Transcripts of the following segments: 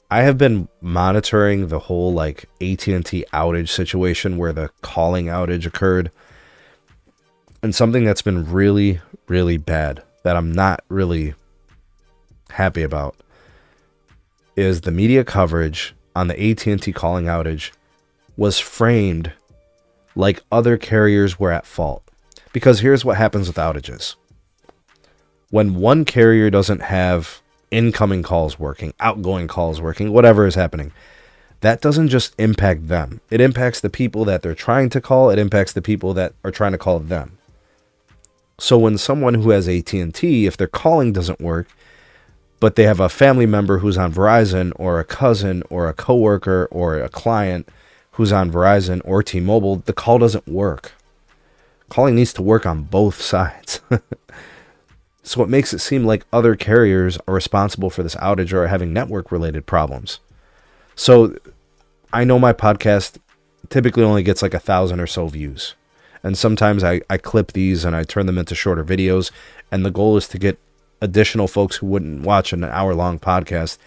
I have been monitoring the whole like AT&T outage situation where the calling outage occurred. And something that's been really, really bad that I'm not really happy about is the media coverage on the AT&T calling outage was framed like other carriers were at fault. Because here's what happens with outages. When one carrier doesn't have incoming calls working, outgoing calls working, whatever is happening, that doesn't just impact them. It impacts the people that they're trying to call. It impacts the people that are trying to call them. So when someone who has AT&T, if their calling doesn't work, but they have a family member who's on Verizon, or a cousin or a coworker or a client who's on Verizon or T-Mobile, the call doesn't work. Calling needs to work on both sides. So it makes it seem like other carriers are responsible for this outage or are having network-related problems. So I know my podcast typically only gets like 1,000 or so views. And sometimes I clip these and I turn them into shorter videos. And the goal is to get additional folks who wouldn't watch an hour-long podcast,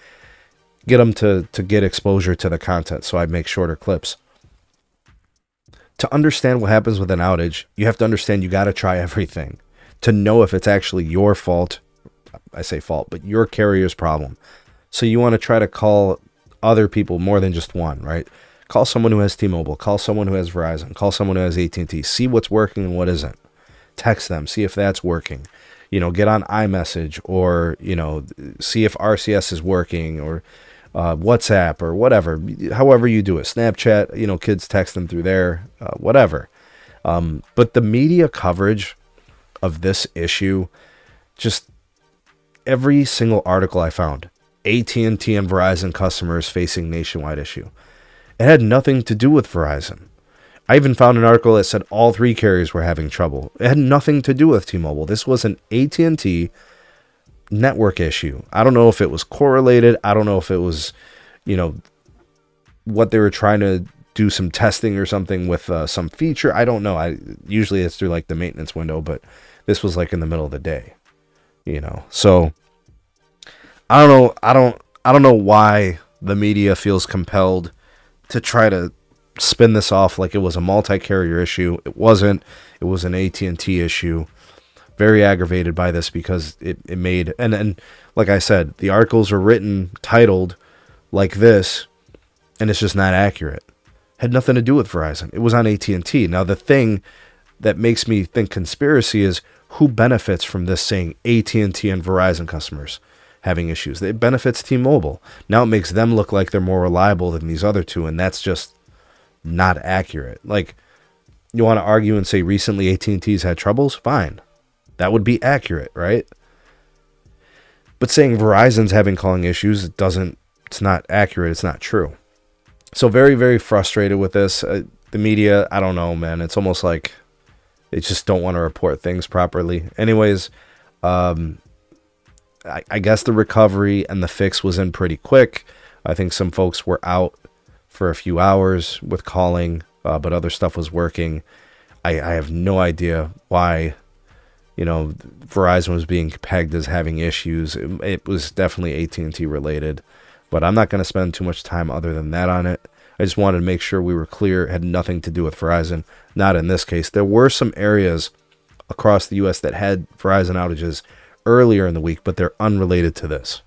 get them to get exposure to the content. So I make shorter clips. To understand what happens with an outage, you have to understand you got to try everything to know if it's actually your fault. I say fault, but your carrier's problem. So you want to try to call other people, more than just one, right? Call someone who has T-Mobile, call someone who has Verizon, call someone who has AT&T, see what's working and what isn't. Text them, see if that's working. You know, get on iMessage, or, you know, see if RCS is working, or WhatsApp, or whatever. However you do it. Snapchat, you know, kids text them through there, whatever. But the media coverage of this issue, just every single article I found, AT&T and Verizon customers facing nationwide issue. It had nothing to do with Verizon. I even found an article that said all three carriers were having trouble. It had nothing to do with T-Mobile. This was an AT&T network issue. I don't know if it was correlated. I don't know if it was, you know, what they were trying to do, some testing or something with some feature. I don't know. Usually it's through like the maintenance window, but this was like in the middle of the day, you know. So I don't know. I don't know why the media feels compelled to try to spin this off like it was a multi-carrier issue. It wasn't. It was an AT&T issue. Very aggravated by this because it made, and like I said, the articles were written, titled like this, and it's just not accurate. Had nothing to do with Verizon. It was on AT&T. Now the thing that makes me think conspiracy is who benefits from this saying AT&T and Verizon customers having issues. It benefits T-Mobile. Now it makes them look like they're more reliable than these other two, and that's just not accurate. Like, you want to argue and say recently AT&T's had troubles? Fine. That would be accurate, right? But saying Verizon's having calling issues, it's not accurate. It's not true. So very, very frustrated with this. The media, I don't know, man. It's almost like they just don't want to report things properly. Anyways, I guess the recovery and the fix was in pretty quick. I think some folks were out for a few hours with calling, but other stuff was working. I have no idea why, you know, Verizon was being pegged as having issues. It was definitely AT&T related, but I'm not going to spend too much time other than that on it. I just wanted to make sure we were clear. It had nothing to do with Verizon. Not in this case. There were some areas across the U.S. that had Verizon outages earlier in the week, but they're unrelated to this.